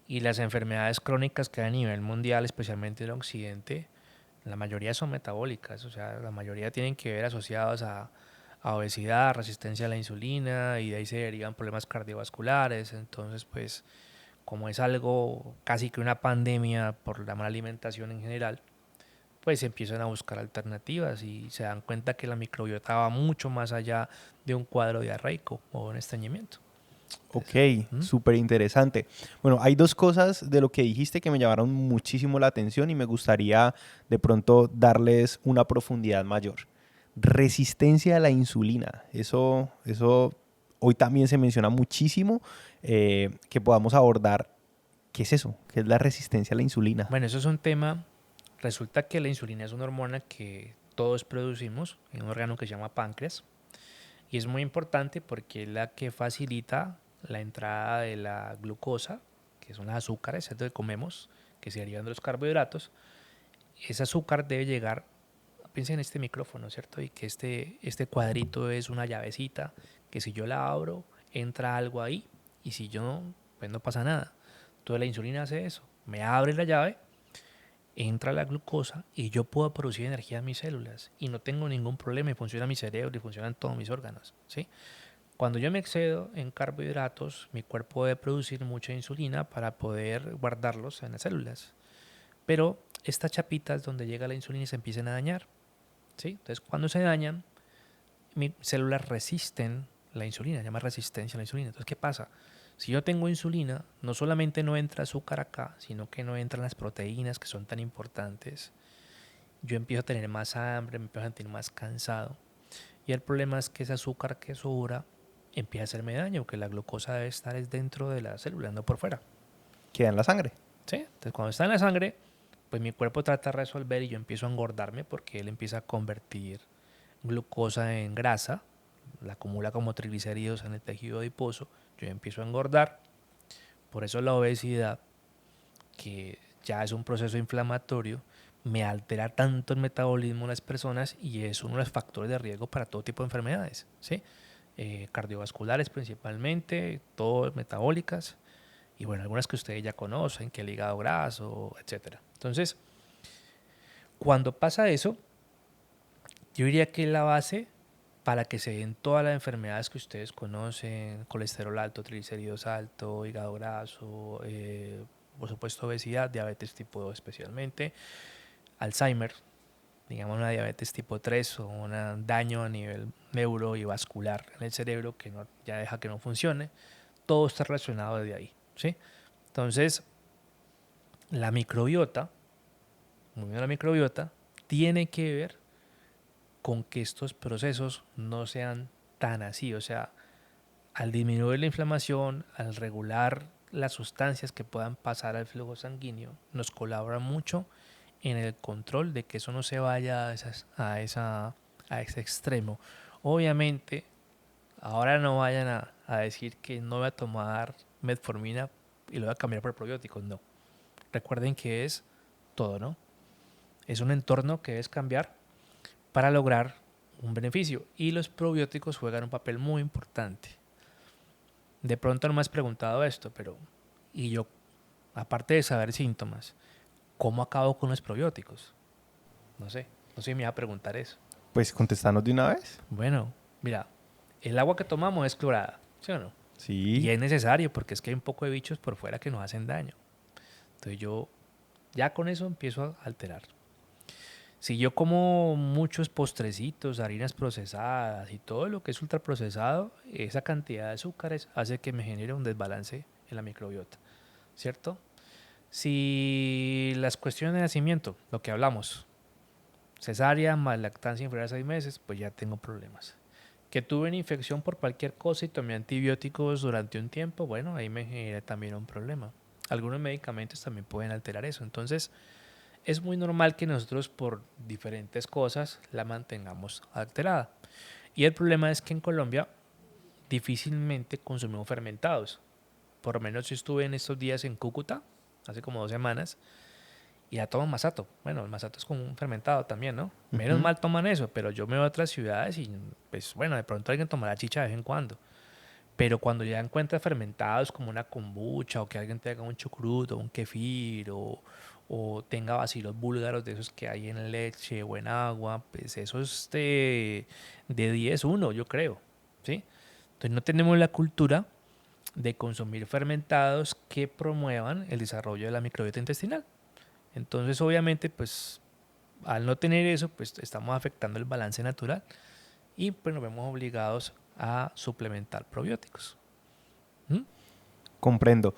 Y las enfermedades crónicas que hay a nivel mundial, especialmente en el occidente, la mayoría son metabólicas, o sea, la mayoría tienen que ver asociadas a obesidad, resistencia a la insulina, y de ahí se derivan problemas cardiovasculares. Entonces, pues, como es algo casi que una pandemia por la mala alimentación en general, pues empiezan a buscar alternativas y se dan cuenta que la microbiota va mucho más allá de un cuadro diarreico o un estreñimiento. Ok, ¿Mm? súper interesante. Bueno, hay dos cosas de lo que dijiste que me llamaron muchísimo la atención y me gustaría de pronto darles una profundidad mayor. Resistencia a la insulina. Eso hoy también se menciona muchísimo que podamos abordar. ¿Qué es eso? ¿Qué es la resistencia a la insulina? Bueno, eso es un tema. Resulta que la insulina es una hormona que todos producimos en un órgano que se llama páncreas y es muy importante porque es la que facilita la entrada de la glucosa, que son los azúcares, ¿cierto? Que comemos, que se derivan de los carbohidratos. Ese azúcar debe llegar, piensen en este micrófono, ¿cierto? Y que este cuadrito es una llavecita, que si yo la abro, entra algo ahí, y si yo no, pues no pasa nada. Entonces la insulina hace eso, me abre la llave, entra la glucosa y yo puedo producir energía en mis células y no tengo ningún problema y funciona mi cerebro y funcionan todos mis órganos, ¿sí? Cuando yo me excedo en carbohidratos, mi cuerpo debe producir mucha insulina para poder guardarlos en las células. Pero estas chapitas donde llega la insulina se empiezan a dañar, ¿sí? Entonces, cuando se dañan, mis células resisten la insulina, se llama resistencia a la insulina. Entonces, ¿qué pasa? Si yo tengo insulina, no solamente no entra azúcar acá, sino que no entran las proteínas que son tan importantes. Yo empiezo a tener más hambre, me empiezo a sentir más cansado. Y el problema es que ese azúcar que sobra empieza a hacerme daño, porque la glucosa debe estar dentro de la célula, no por fuera. Queda en la sangre. ¿Sí? Entonces, cuando está en la sangre, pues mi cuerpo trata de resolver y yo empiezo a engordarme porque él empieza a convertir glucosa en grasa, la acumula como triglicéridos en el tejido adiposo, yo empiezo a engordar. Por eso la obesidad, que ya es un proceso inflamatorio, me altera tanto el metabolismo de las personas y es uno de los factores de riesgo para todo tipo de enfermedades, ¿sí? Cardiovasculares principalmente, todas metabólicas y bueno, algunas que ustedes ya conocen, que el hígado graso, etcétera. Entonces, cuando pasa eso, yo diría que es la base para que se den todas las enfermedades que ustedes conocen, colesterol alto, triglicéridos alto, hígado graso, por supuesto obesidad, diabetes tipo 2 especialmente, Alzheimer, digamos una diabetes tipo 3 o un daño a nivel neuro y vascular en el cerebro que no, ya deja que no funcione, todo está relacionado desde ahí, ¿sí? Entonces, la microbiota, muy bien, la microbiota, tiene que ver con que estos procesos no sean tan así, o sea, al disminuir la inflamación, al regular las sustancias que puedan pasar al flujo sanguíneo, nos colabora mucho en el control de que eso no se vaya a ese extremo. Obviamente, ahora no vayan a decir que no voy a tomar metformina y lo voy a cambiar por probióticos, no. Recuerden que es todo, ¿no? Es un entorno que debes cambiar para lograr un beneficio y los probióticos juegan un papel muy importante. De pronto no me has preguntado esto, pero y yo, aparte de saber síntomas, ¿cómo acabo con los probióticos? No sé si me iba a preguntar eso. Pues contestanos de una vez. Bueno, mira, el agua que tomamos es clorada, ¿sí o no? Y Sí. es necesario porque es que hay un poco de bichos por fuera que nos hacen daño. Entonces yo ya con eso empiezo a alterar. Si yo como muchos postrecitos, harinas procesadas y todo lo que es ultraprocesado, esa cantidad de azúcares hace que me genere un desbalance en la microbiota, ¿cierto? Si las cuestiones de nacimiento, lo que hablamos, cesárea más lactancia inferior a 6 meses, pues ya tengo problemas. Que tuve una infección por cualquier cosa y tomé antibióticos durante un tiempo, bueno, ahí me genera también un problema. Algunos medicamentos también pueden alterar eso. Entonces, es muy normal que nosotros por diferentes cosas la mantengamos alterada. Y el problema es que en Colombia difícilmente consumimos fermentados. Por lo menos yo estuve en estos días en Cúcuta, hace como 2 semanas, y ya toman masato. Bueno, el masato es como un fermentado también, ¿no? Menos Ujú. mal toman eso, pero yo me voy a otras ciudades y pues bueno, de pronto alguien tomará chicha de vez en cuando. Pero cuando ya encuentras fermentados como una kombucha o que alguien te haga un chucrut o un kefir o tenga bacilos búlgaros de esos que hay en leche o en agua, pues eso es de 10 uno, yo creo, ¿sí? Entonces no tenemos la cultura de consumir fermentados que promuevan el desarrollo de la microbiota intestinal. Entonces obviamente pues al no tener eso pues estamos afectando el balance natural y pues nos vemos obligados a suplementar probióticos. ¿Mm? Comprendo.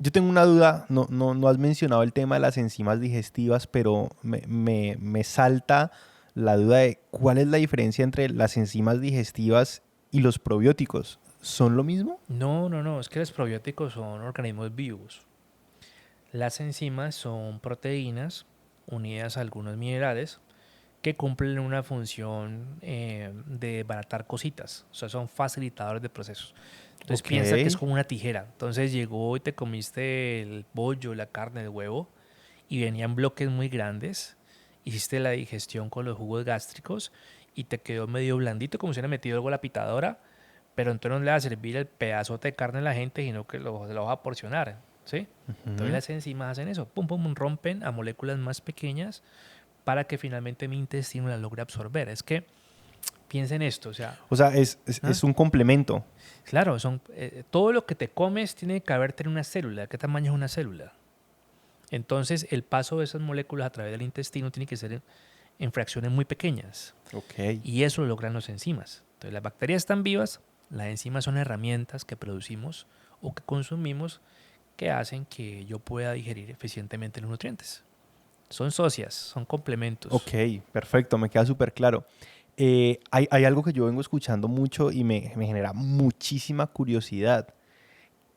Yo tengo una duda, no has mencionado el tema de las enzimas digestivas, pero me salta la duda de cuál es la diferencia entre las enzimas digestivas y los probióticos. ¿Son lo mismo? No, es que los probióticos son organismos vivos. Las enzimas son proteínas unidas a algunos minerales que cumplen una función de baratar cositas, o sea, son facilitadores de procesos. Entonces Ok. piensa que es como una tijera. Entonces llegó y te comiste el pollo, la carne, el huevo y venían bloques muy grandes. Hiciste la digestión con los jugos gástricos y te quedó medio blandito, como si hubiera metido algo a la pitadora, pero entonces no le va a servir el pedazote de carne a la gente, sino que lo va a porcionar, ¿sí? Entonces Ujú. las enzimas hacen eso, pum, pum, rompen a moléculas más pequeñas para que finalmente mi intestino la logre absorber. Es que piensa en esto, o sea, O sea, es ¿ah? un complemento. Claro, todo lo que te comes tiene que caberte en una célula. ¿Qué tamaño es una célula? Entonces, el paso de esas moléculas a través del intestino tiene que ser en fracciones muy pequeñas. Ok. Y eso lo logran las enzimas. Entonces, las bacterias están vivas, las enzimas son herramientas que producimos o que consumimos que hacen que yo pueda digerir eficientemente los nutrientes. Son socias, son complementos. Ok, perfecto, me queda súper claro. Hay algo que yo vengo escuchando mucho y me genera muchísima curiosidad.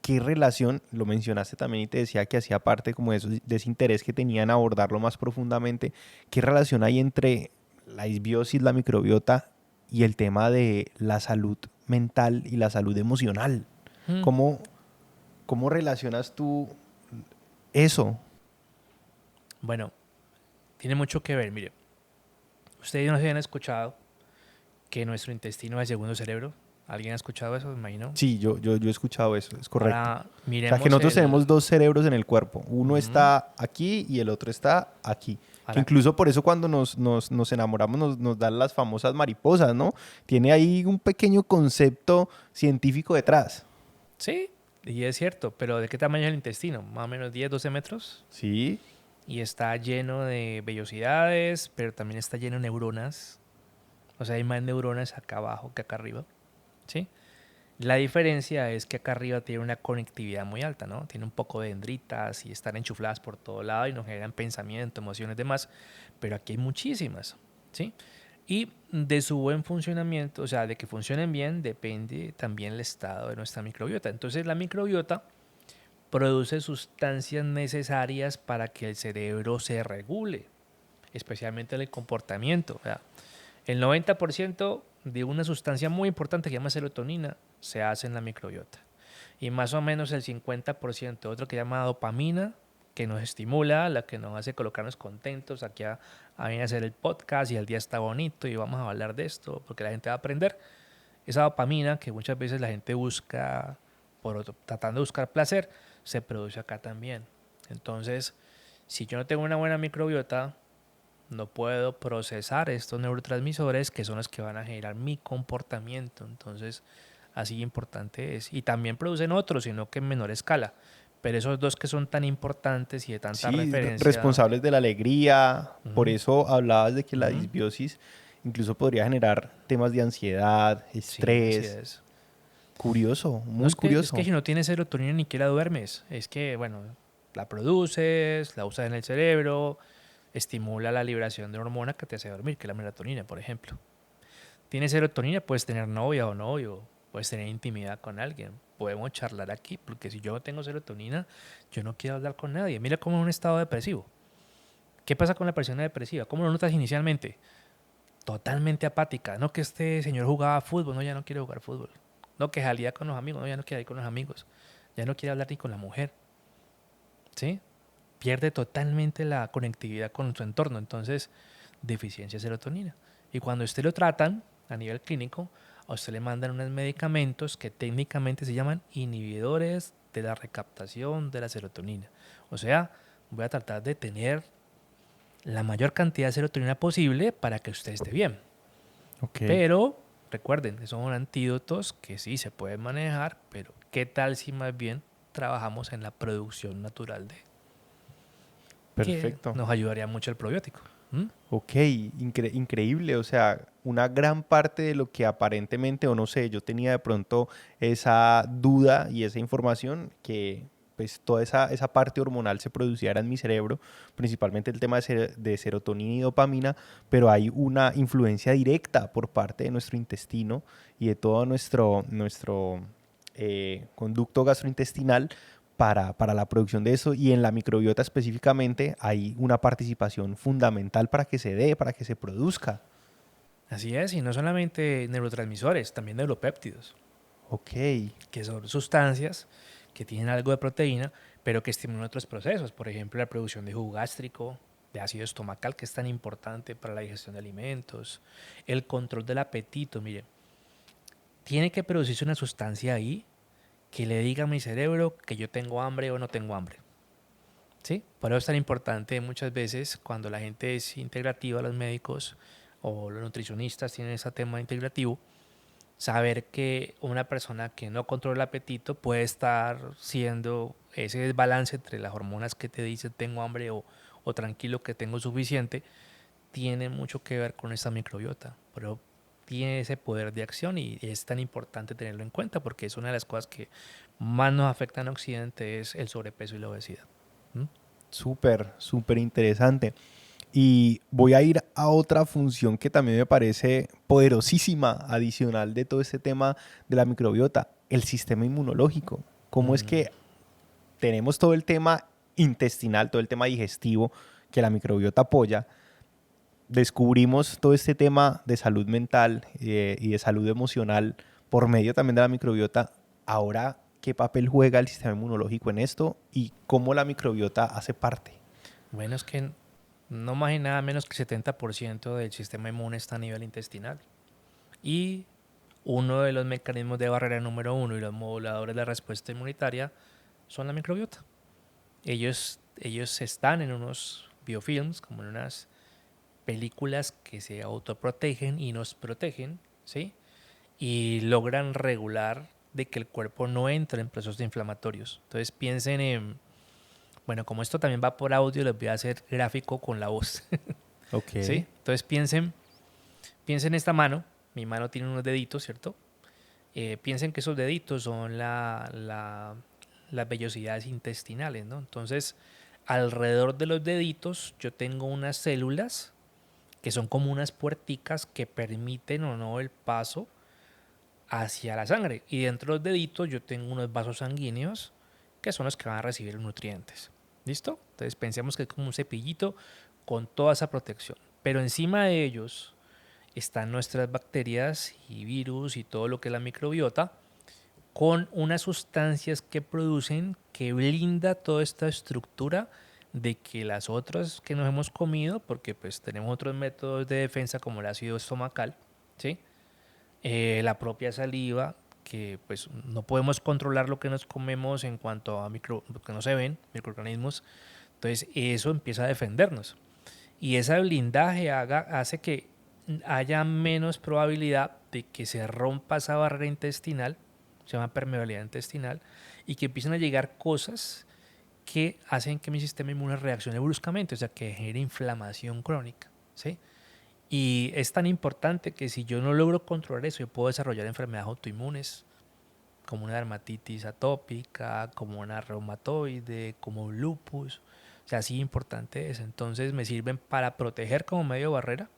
¿Qué relación, lo mencionaste también y te decía que hacía parte como de ese interés que tenían abordarlo más profundamente, qué relación hay entre la disbiosis, la microbiota y el tema de la salud mental y la salud emocional? Mm, ¿Cómo, cómo relacionas tú eso? Bueno, tiene mucho que ver. Mire, ustedes no se habían escuchado que nuestro intestino es el segundo cerebro. ¿Alguien ha escuchado eso? Me imagino. Sí, yo he escuchado eso, es correcto. Ahora O sea, que miremos nosotros el... tenemos dos cerebros en el cuerpo. Uno Ujú. está aquí y el otro está aquí. Que Ahora, incluso por eso cuando nos enamoramos nos dan las famosas mariposas, ¿no? Tiene ahí un pequeño concepto científico detrás. sí, y es cierto, pero ¿de qué tamaño es el intestino? Más o menos 10, 12 metros. Sí. Y está lleno de vellosidades, pero también está lleno de neuronas. O sea, hay más neuronas acá abajo que acá arriba. ¿Sí? La diferencia es que acá arriba tiene una conectividad muy alta, ¿no? Tiene un poco de dendritas y están enchufladas por todo lado y nos generan pensamiento, emociones, demás. Pero aquí hay muchísimas, ¿sí? Y de su buen funcionamiento, o sea, de que funcionen bien, depende también el estado de nuestra microbiota. Entonces, la microbiota produce sustancias necesarias para que el cerebro se regule, especialmente en el comportamiento. O sea, el 90% de una sustancia muy importante que se llama serotonina se hace en la microbiota. Y más o menos el 50% otro que se llama dopamina, que nos estimula, la que nos hace colocarnos contentos, aquí a venir a hacer el podcast y el día está bonito y vamos a hablar de esto porque la gente va a aprender. Esa dopamina que muchas veces la gente busca tratando de buscar placer, se produce acá también. Entonces, si yo no tengo una buena microbiota, no puedo procesar estos neurotransmisores que son los que van a generar mi comportamiento. Entonces, así importante es. Y también producen otros, sino que en menor escala. Pero esos dos que son tan importantes y de tanta Sí, referencia. responsables de la alegría. Por Ujú, eso hablabas de que la ujú. disbiosis incluso podría generar temas de ansiedad, Sí, así estrés. es. Curioso, No muy es que curioso. si no tienes serotonina ni siquiera duermes. Es que, bueno, la produces, la usas en el cerebro, estimula la liberación de una hormona que te hace dormir, que es la melatonina, por ejemplo. Tienes serotonina, puedes tener novia o novio, puedes tener intimidad con alguien. Podemos charlar aquí, porque si yo no tengo serotonina, yo no quiero hablar con nadie. Mira cómo es un estado depresivo. ¿Qué pasa con la persona depresiva? ¿Cómo lo notas inicialmente? Totalmente apática. No que este señor jugaba fútbol, no, ya no quiere jugar fútbol. No que salía con los amigos, no, ya no quiere ir con los amigos. Ya no quiere hablar ni con la mujer. ¿Sí? Pierde totalmente la conectividad con su entorno. Entonces, deficiencia de serotonina. Y cuando usted lo tratan a nivel clínico, a usted le mandan unos medicamentos que técnicamente se llaman inhibidores de la recaptación de la serotonina. O sea, voy a tratar de tener la mayor cantidad de serotonina posible para que usted esté bien. Ok, Pero recuerden, son antídotos que sí se pueden manejar, pero ¿qué tal si más bien trabajamos en la producción natural de que perfecto. nos ayudaría mucho el probiótico? ¿Mm? Ok, increíble. O sea, una gran parte de lo que aparentemente, o no sé, yo tenía de pronto esa duda y esa información que pues toda esa parte hormonal se produciera en mi cerebro, principalmente el tema de serotonina y dopamina, pero hay una influencia directa por parte de nuestro intestino y de todo nuestro conducto gastrointestinal para la producción de eso y en la microbiota específicamente hay una participación fundamental para que se dé, para que se produzca. Así es, y no solamente neurotransmisores, también neuropéptidos, Ok, que son sustancias que tienen algo de proteína, pero que estimulan otros procesos, por ejemplo, la producción de jugo gástrico, de ácido estomacal, que es tan importante para la digestión de alimentos, el control del apetito. Mire, tiene que producirse una sustancia ahí que le diga a mi cerebro que yo tengo hambre o no tengo hambre. ¿Sí? Por eso es tan importante muchas veces cuando la gente es integrativa, los médicos o los nutricionistas tienen ese tema integrativo, saber que una persona que no controla el apetito puede estar siendo ese desbalance entre las hormonas que te dicen tengo hambre o tranquilo que tengo suficiente, tiene mucho que ver con esta microbiota. Pero tiene ese poder de acción y es tan importante tenerlo en cuenta porque es una de las cosas que más nos afectan en Occidente es el sobrepeso y la obesidad. ¿Mm? súper, súper interesante. Y voy a ir a otra función que también me parece poderosísima, adicional de todo este tema de la microbiota, el sistema inmunológico. ¿Cómo es Mm. que tenemos todo el tema intestinal, todo el tema digestivo que la microbiota apoya? Descubrimos todo este tema de salud mental y de salud emocional por medio también de la microbiota. Ahora, ¿qué papel juega el sistema inmunológico en esto y cómo la microbiota hace parte? Bueno, es que no más y nada menos que el 70% del sistema inmune está a nivel intestinal. Y uno de los mecanismos de barrera número uno y los moduladores de la respuesta inmunitaria son la microbiota. Ellos están en unos biofilms, como en unas películas que se autoprotegen y nos protegen, ¿sí? Y logran regular de que el cuerpo no entre en procesos inflamatorios. Entonces piensen en, bueno, como esto también va por audio, les voy a hacer gráfico con la voz, Ok. ¿sí? Entonces piensen esta mano, mi mano tiene unos deditos, ¿cierto? Piensen que esos deditos son las vellosidades intestinales, ¿no? Entonces, alrededor de los deditos yo tengo unas células que son como unas puerticas que permiten o no el paso hacia la sangre. Y dentro de los deditos yo tengo unos vasos sanguíneos que son los que van a recibir los nutrientes. ¿Listo? Entonces pensemos que es como un cepillito con toda esa protección. Pero encima de ellos están nuestras bacterias y virus y todo lo que es la microbiota con unas sustancias que producen que blinda toda esta estructura de que las otras que nos hemos comido, porque pues tenemos otros métodos de defensa como el ácido estomacal, ¿sí? La propia saliva, que pues no podemos controlar lo que nos comemos en cuanto a lo que no se ven, microorganismos, entonces eso empieza a defendernos. Y ese blindaje hace que haya menos probabilidad de que se rompa esa barrera intestinal, se llama permeabilidad intestinal, y que empiecen a llegar cosas que hacen que mi sistema inmune reaccione bruscamente, o sea, que genere inflamación crónica, ¿sí? Y es tan importante que si yo no logro controlar eso, yo puedo desarrollar enfermedades autoinmunes, como una dermatitis atópica, como una reumatoide, como un lupus. O sea, así importante es. Entonces me sirven para proteger como medio barrera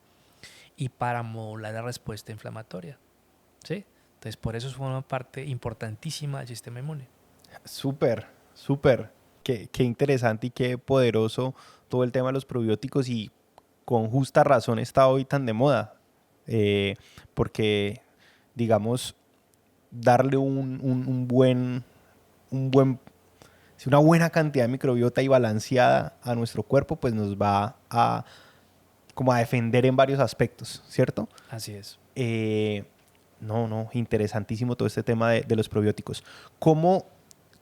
y para modular la respuesta inflamatoria, ¿sí? Entonces por eso forma parte importantísima del sistema inmune. Súper, súper. Qué interesante y qué poderoso todo el tema de los probióticos y con justa razón está hoy tan de moda. Eh, Porque, digamos, darle un buen, si una buena cantidad de microbiota y balanceada a nuestro cuerpo, pues nos va a como a defender en varios aspectos, ¿cierto? Así es. No, interesantísimo todo este tema de los probióticos. ¿Cómo,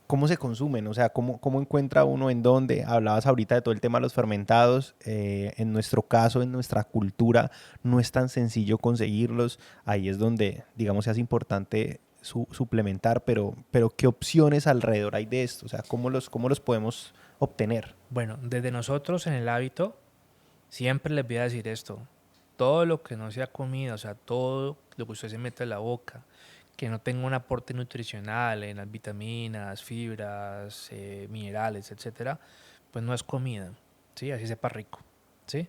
cómo se consumen? O sea, ¿cómo encuentra uno en dónde? Hablabas ahorita de todo el tema de los fermentados. En nuestro caso, en nuestra cultura, no es tan sencillo conseguirlos. Ahí es donde, digamos, es importante suplementar, pero ¿qué opciones alrededor hay de esto? O sea, cómo los podemos obtener? Bueno, desde nosotros en el hábito, siempre les voy a decir esto. Todo lo que no sea comida, o sea, todo lo que usted se mete en la boca, que no tenga un aporte nutricional en las vitaminas, fibras, minerales, etcétera, pues no es comida, ¿sí? Así sepa rico, ¿sí?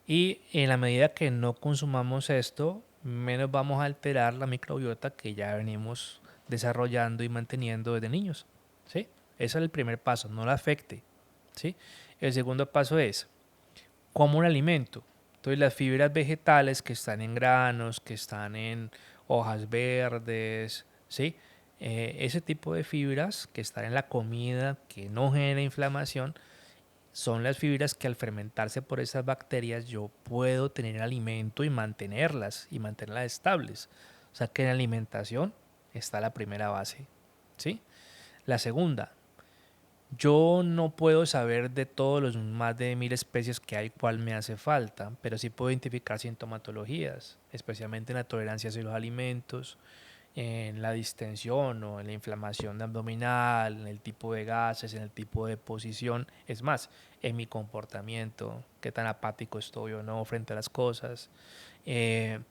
Y en la medida que no consumamos esto, menos vamos a alterar la microbiota que ya venimos desarrollando y manteniendo desde niños, ¿sí? Ese es el primer paso, no la afecte, ¿sí? El segundo paso es, como un alimento. Entonces las fibras vegetales que están en granos, que están en hojas verdes, ¿sí? Ese tipo de fibras que están en la comida, que no genera inflamación, son las fibras que al fermentarse por esas bacterias yo puedo tener alimento y mantenerlas estables. O sea que en la alimentación está la primera base, ¿sí? La segunda, yo no puedo saber de todos los más de 1000 especies que hay cuál me hace falta, pero sí puedo identificar sintomatologías, especialmente en la tolerancia hacia los alimentos, en la distensión o en la inflamación abdominal, en el tipo de gases, en el tipo de posición, es más, en mi comportamiento, qué tan apático estoy o no frente a las cosas.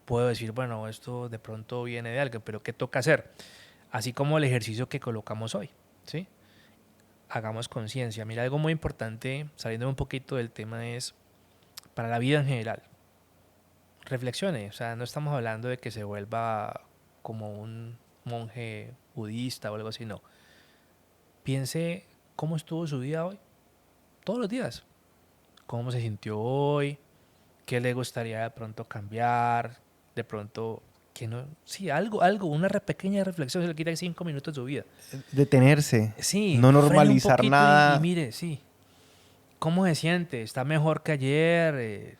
Puedo decir, bueno, esto de pronto viene de algo, pero ¿qué toca hacer? Así como el ejercicio que colocamos hoy, ¿sí? Hagamos conciencia. Mira, algo muy importante, saliendo un poquito del tema, es para la vida en general. Reflexione, o sea, no estamos hablando de que se vuelva como un monje budista o algo así, no. Piense cómo estuvo su día hoy, todos los días. Cómo se sintió hoy, qué le gustaría de pronto cambiar, de pronto que no, sí, una pequeña reflexión se le quita 5 minutos de su vida. Detenerse, Sí, no frene un normalizar poquito y nada. mire, sí, ¿cómo se siente? ¿Está mejor que ayer?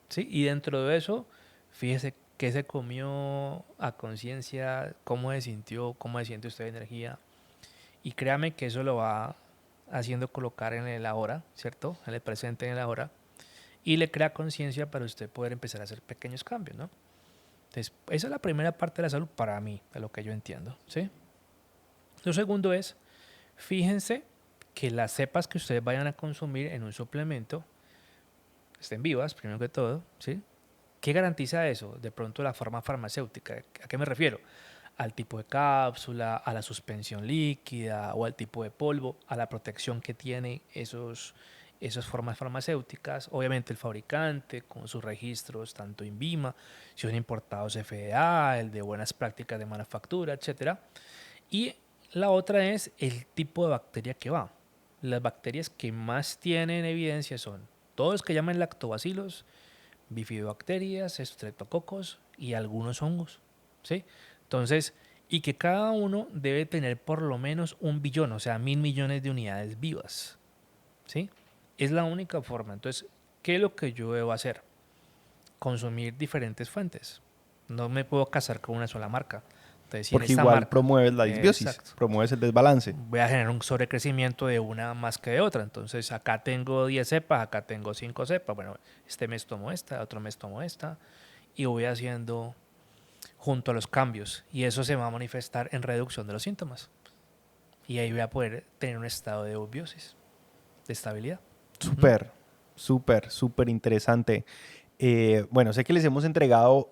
Sí, y dentro de eso, fíjese qué se comió a conciencia, cómo se sintió, cómo se siente usted de energía. Y créame que eso lo va haciendo colocar en el ahora, ¿cierto? En el presente, en el ahora. Y le crea conciencia para usted poder empezar a hacer pequeños cambios, ¿no? Entonces, esa es la primera parte de la salud para mí, de lo que yo entiendo, ¿sí? Lo segundo es, fíjense que las cepas que ustedes vayan a consumir en un suplemento estén vivas, primero que todo, ¿sí? ¿Qué garantiza eso? De pronto la forma farmacéutica. ¿A qué me refiero? Al tipo de cápsula, a la suspensión líquida o al tipo de polvo, a la protección que tiene esas formas farmacéuticas. Obviamente el fabricante con sus registros, tanto INVIMA, si son importados FDA, el de buenas prácticas de manufactura, etcétera. Y la otra es el tipo de bacteria que va. Las bacterias que más tienen evidencia son todos los que llaman lactobacilos, bifidobacterias, estreptococos y algunos hongos, ¿sí? Entonces, y que cada uno debe tener por lo menos 1 billón, o sea, 1000 millones de unidades vivas, ¿sí? Es la única forma. Entonces, ¿qué es lo que yo debo hacer? Consumir diferentes fuentes. No me puedo casar con una sola marca. Entonces, si en Porque esta igual marca, promueves la disbiosis, exacto, promueves el desbalance. voy a generar un sobrecrecimiento de una más que de otra. Entonces, acá tengo 10 cepas, acá tengo 5 cepas. Bueno, este mes tomo esta, otro mes tomo esta. Y voy haciendo junto a los cambios. Y eso se va a manifestar en reducción de los síntomas. Y ahí voy a poder tener un estado de eubiosis, de estabilidad. Súper, súper interesante. Bueno, sé que les hemos entregado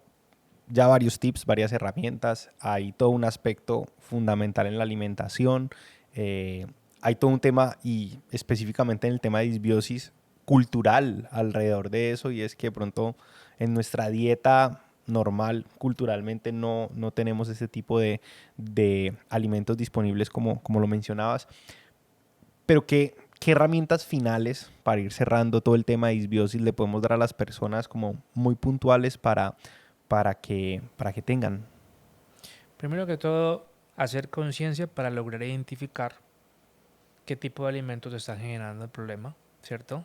ya varios tips, varias herramientas. Hay todo un aspecto fundamental en la alimentación. Hay todo un tema, y específicamente en el tema de disbiosis cultural alrededor de eso, y es que de pronto en nuestra dieta normal, culturalmente, no tenemos ese tipo de alimentos disponibles como lo mencionabas. Pero ¿qué herramientas finales para ir cerrando todo el tema de disbiosis le podemos dar a las personas como muy puntuales para que tengan? Primero que todo, hacer conciencia para lograr identificar qué tipo de alimentos están generando el problema, ¿cierto?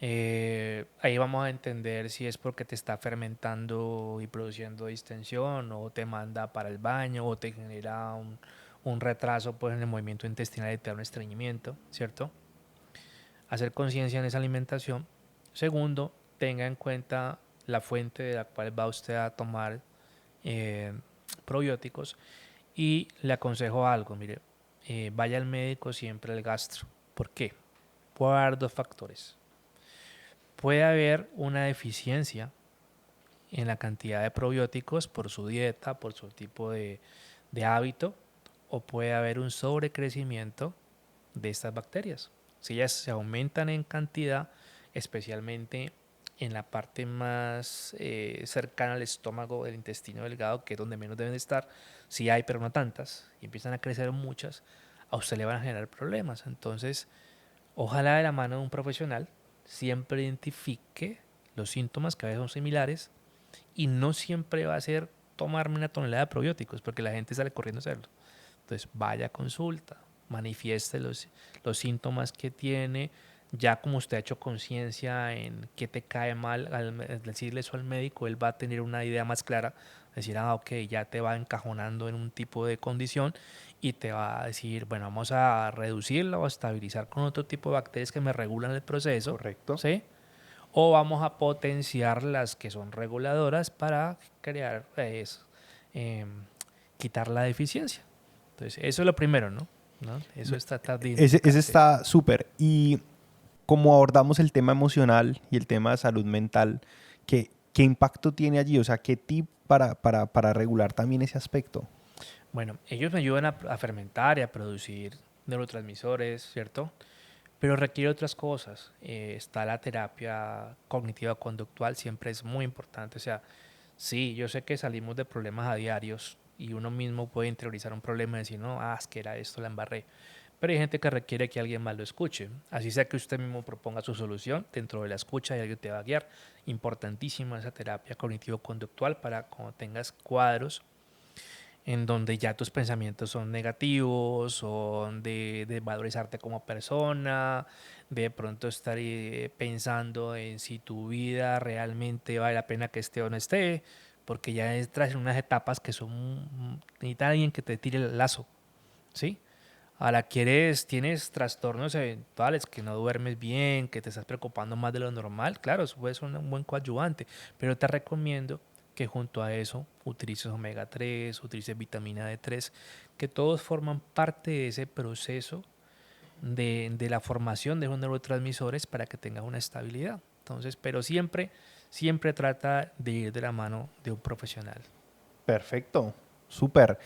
Ahí vamos a entender si es porque te está fermentando y produciendo distensión, o te manda para el baño, o te genera un retraso pues, en el movimiento intestinal y te da un estreñimiento, ¿cierto? Hacer conciencia en esa alimentación. Segundo, tenga en cuenta la fuente de la cual va usted a tomar eh, probióticos, y le aconsejo algo, mire, vaya al médico siempre el gastro. ¿Por qué? Puede haber dos factores. Puede haber una deficiencia en la cantidad de probióticos por su dieta, por su tipo de hábito, o puede haber un sobrecrecimiento de estas bacterias. Si ellas se aumentan en cantidad, especialmente en la parte más cercana al estómago, del intestino delgado, que es donde menos deben de estar, si hay pero no tantas, y empiezan a crecer muchas, a usted le van a generar problemas. Entonces, ojalá de la mano de un profesional siempre identifique los síntomas, que a veces son similares, y no siempre va a ser tomarme una tonelada de probióticos, porque la gente sale corriendo a hacerlo. Entonces, vaya a consulta, manifieste los síntomas que tiene. Ya como usted ha hecho conciencia en qué te cae mal, al decirle eso al médico, él va a tener una idea más clara, decir, ok, ya te va encajonando en un tipo de condición, y te va a decir, bueno, vamos a reducirla o a estabilizar con otro tipo de bacterias que me regulan el proceso, Correcto. ¿sí? O vamos a potenciar las que son reguladoras para crear, quitar la deficiencia. Entonces, eso es lo primero, ¿no? Eso está de Ese está súper. Y como abordamos el tema emocional y el tema de salud mental, ¿qué impacto tiene allí? O sea, ¿qué tip para regular también ese aspecto? Bueno, ellos me ayudan a fermentar y a producir neurotransmisores, ¿cierto? Pero requiere otras cosas. Está la terapia cognitiva conductual, siempre es muy importante. O sea, sí, yo sé que salimos de problemas a diarios y uno mismo puede interiorizar un problema y decir, no, es que era esto, la embarré. Pero hay gente que requiere que alguien más lo escuche. Así sea que usted mismo proponga su solución, dentro de la escucha y alguien te va a guiar. Importantísima esa terapia cognitivo-conductual para cuando tengas cuadros en donde ya tus pensamientos son negativos, son de valorizarte como persona, de pronto estar pensando en si tu vida realmente vale la pena que esté o no esté, porque ya entras en unas etapas que son, necesita alguien que te tire el lazo, ¿sí? Ahora tienes trastornos eventuales, que no duermes bien, que te estás preocupando más de lo normal, claro, eso puede ser un buen coadyuvante, pero te recomiendo que junto a eso utilices omega 3, utilices vitamina D3, que todos forman parte de ese proceso de la formación de esos neurotransmisores para que tengas una estabilidad. Entonces, pero siempre trata de ir de la mano de un profesional. Perfecto, súper.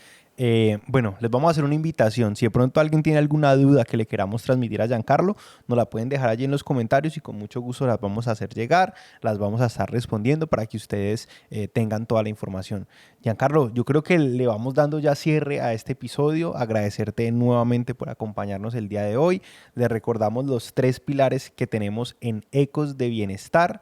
Bueno, les vamos a hacer una invitación. Si de pronto alguien tiene alguna duda que le queramos transmitir a Giancarlo, nos la pueden dejar allí en los comentarios y con mucho gusto las vamos a hacer llegar, las vamos a estar respondiendo para que ustedes tengan toda la información. Giancarlo, yo creo que le vamos dando ya cierre a este episodio. Agradecerte nuevamente por acompañarnos el día de hoy. Les recordamos los 3 pilares que tenemos en Ecos de Bienestar: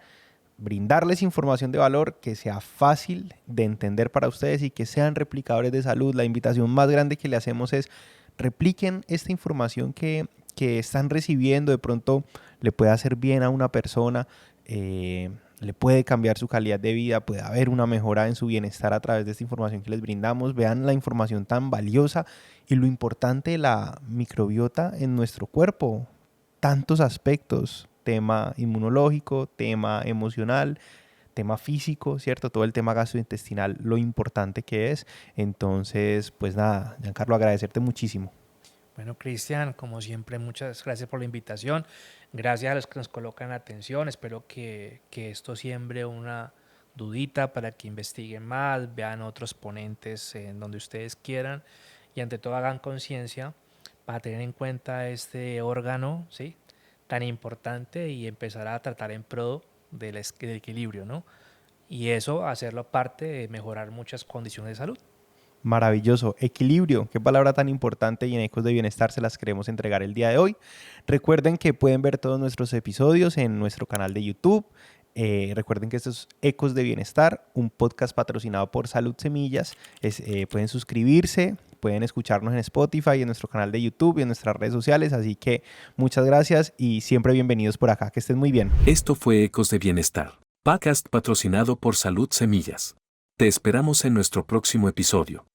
brindarles información de valor que sea fácil de entender para ustedes y que sean replicadores de salud. La invitación más grande que le hacemos es: repliquen esta información que están recibiendo. De pronto le puede hacer bien a una persona. le puede cambiar su calidad de vida, puede haber una mejora en su bienestar a través de esta información que les brindamos. Vean la información tan valiosa y lo importante de la microbiota en nuestro cuerpo. Tantos aspectos, tema inmunológico, tema emocional, tema físico, ¿cierto? Todo el tema gastrointestinal, lo importante que es. Entonces, pues nada, Giancarlo, agradecerte muchísimo. Bueno, Cristian, como siempre, muchas gracias por la invitación. Gracias a los que nos colocan atención. Espero que esto siembre una dudita para que investiguen más, vean otros ponentes en donde ustedes quieran y ante todo hagan conciencia para tener en cuenta este órgano, ¿sí?, tan importante y empezar a tratar en pro del equilibrio, ¿no? Y eso hacerlo parte de mejorar muchas condiciones de salud. Maravilloso. Equilibrio, qué palabra tan importante, y en Ecos de Bienestar se las queremos entregar el día de hoy. Recuerden que pueden ver todos nuestros episodios en nuestro canal de YouTube. Recuerden que esto es Ecos de Bienestar, un podcast patrocinado por Salud Semillas. Pueden suscribirse, pueden escucharnos en Spotify, en nuestro canal de YouTube y en nuestras redes sociales. Así que muchas gracias y siempre bienvenidos por acá. Que estén muy bien. Esto fue Ecos de Bienestar, podcast patrocinado por Salud Semillas. Te esperamos en nuestro próximo episodio.